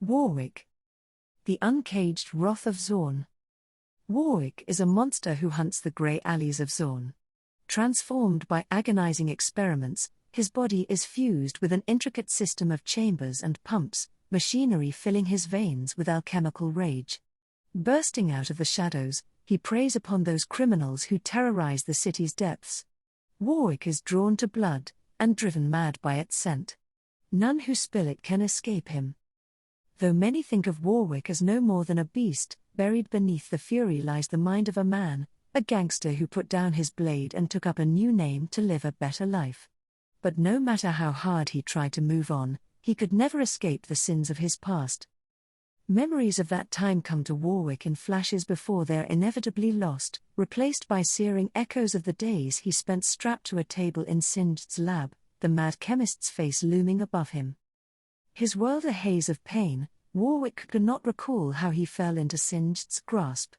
Warwick. The uncaged wrath of Zorn. Warwick is a monster who hunts the grey alleys of Zorn. Transformed by agonizing experiments, his body is fused with an intricate system of chambers and pumps, machinery filling his veins with alchemical rage. Bursting out of the shadows, he preys upon those criminals who terrorize the city's depths. Warwick is drawn to blood, and driven mad by its scent. None who spill it can escape him. Though many think of Warwick as no more than a beast, buried beneath the fury lies the mind of a man, a gangster who put down his blade and took up a new name to live a better life. But no matter how hard he tried to move on, he could never escape the sins of his past. Memories of that time come to Warwick in flashes before they're inevitably lost, replaced by searing echoes of the days he spent strapped to a table in Singed's lab, the mad chemist's face looming above him. His world a haze of pain, Warwick could not recall how he fell into Singed's grasp,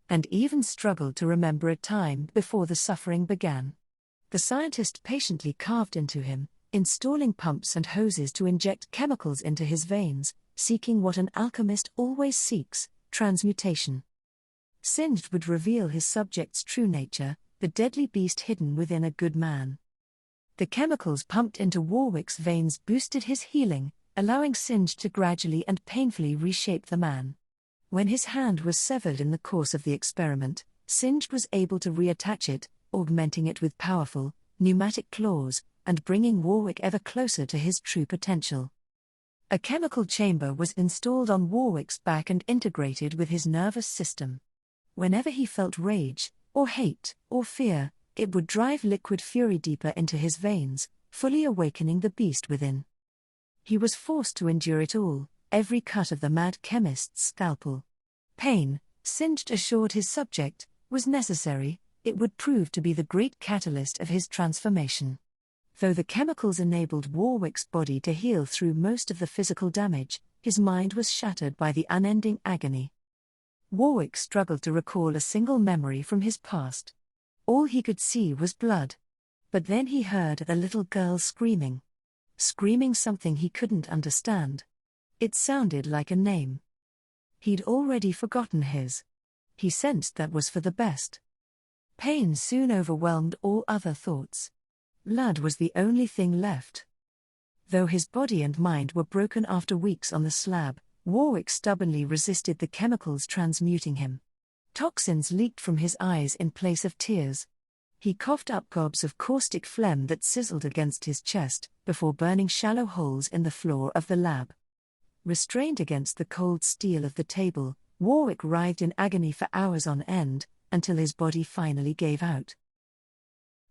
and even struggled to remember a time before the suffering began. The scientist patiently carved into him, installing pumps and hoses to inject chemicals into his veins, seeking what an alchemist always seeks, transmutation. Singed would reveal his subject's true nature, the deadly beast hidden within a good man. The chemicals pumped into Warwick's veins boosted his healing, allowing Singed to gradually and painfully reshape the man. When his hand was severed in the course of the experiment, Singed was able to reattach it, augmenting it with powerful, pneumatic claws, and bringing Warwick ever closer to his true potential. A chemical chamber was installed on Warwick's back and integrated with his nervous system. Whenever he felt rage, or hate, or fear, it would drive liquid fury deeper into his veins, fully awakening the beast within. He was forced to endure it all, every cut of the mad chemist's scalpel. Pain, Singed assured his subject, was necessary. It would prove to be the great catalyst of his transformation. Though the chemicals enabled Warwick's body to heal through most of the physical damage, his mind was shattered by the unending agony. Warwick struggled to recall a single memory from his past. All he could see was blood. But then he heard a little girl screaming something he couldn't understand. It sounded like a name. He'd already forgotten his. He sensed that was for the best. Pain soon overwhelmed all other thoughts. Blood was the only thing left. Though his body and mind were broken after weeks on the slab, Warwick stubbornly resisted the chemicals transmuting him. Toxins leaked from his eyes in place of tears. He coughed up gobs of caustic phlegm that sizzled against his chest, before burning shallow holes in the floor of the lab. Restrained against the cold steel of the table, Warwick writhed in agony for hours on end, until his body finally gave out.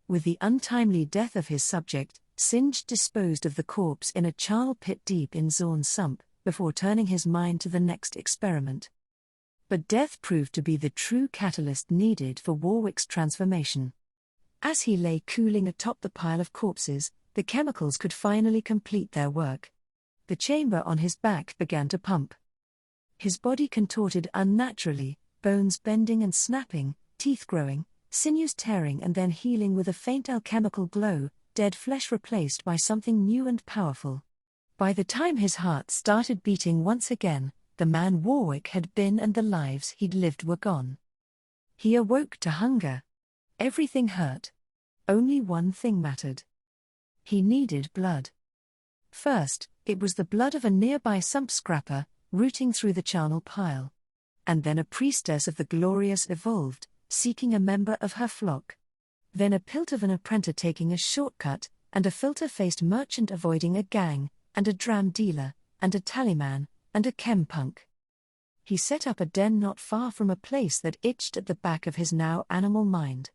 With the untimely death of his subject, Singed disposed of the corpse in a charnel pit deep in Zorn Sump, before turning his mind to the next experiment. But death proved to be the true catalyst needed for Warwick's transformation. As he lay cooling atop the pile of corpses, the chemicals could finally complete their work. The chamber on his back began to pump. His body contorted unnaturally, bones bending and snapping, teeth growing, sinews tearing and then healing with a faint alchemical glow, dead flesh replaced by something new and powerful. By the time his heart started beating once again, the man Warwick had been and the lives he'd lived were gone. He awoke to hunger. Everything hurt. Only one thing mattered. He needed blood. First, it was the blood of a nearby sump scrapper, rooting through the charnel pile. And then a priestess of the glorious evolved, seeking a member of her flock. Then a pilt of an apprentice taking a shortcut, and a filter-faced merchant avoiding a gang, and a dram dealer, and a tallyman, and a chempunk. He set up a den not far from a place that itched at the back of his now animal mind.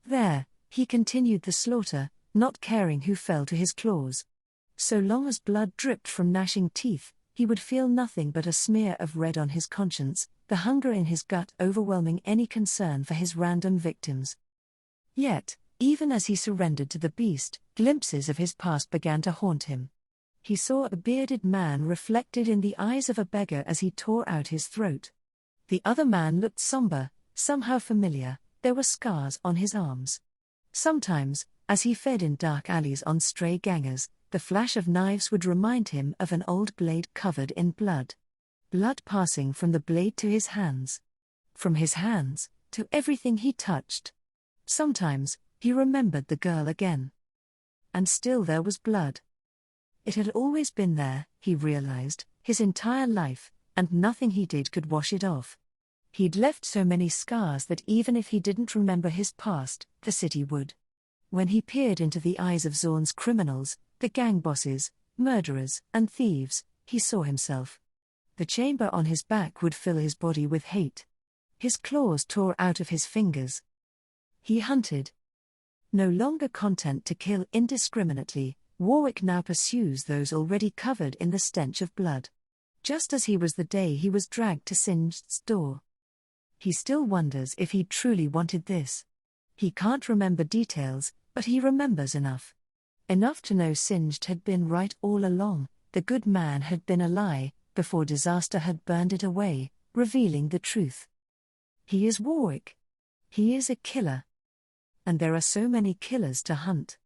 There, he continued the slaughter, not caring who fell to his claws. So long as blood dripped from gnashing teeth, he would feel nothing but a smear of red on his conscience, the hunger in his gut overwhelming any concern for his random victims. Yet, even as he surrendered to the beast, glimpses of his past began to haunt him. He saw a bearded man reflected in the eyes of a beggar as he tore out his throat. The other man looked somber, somehow familiar. There were scars on his arms. Sometimes, as he fed in dark alleys on stray gangers, the flash of knives would remind him of an old blade covered in blood. blood passing from the blade to his hands. From his hands, to everything he touched. Sometimes, he remembered the girl again. And still there was blood. It had always been there, he realized, his entire life, and nothing he did could wash it off. He'd left so many scars that even if he didn't remember his past, the city would. When he peered into the eyes of Zorn's criminals, the gang bosses, murderers, and thieves, he saw himself. The chamber on his back would fill his body with hate. His claws tore out of his fingers. He hunted. No longer content to kill indiscriminately, Warwick now pursues those already covered in the stench of blood. Just as he was the day he was dragged to Singed's door. He still wonders if he truly wanted this. He can't remember details, but he remembers enough. Enough to know Singed had been right all along, the good man had been a lie, before disaster had burned it away, revealing the truth. He is Warwick. He is a killer. And there are so many killers to hunt.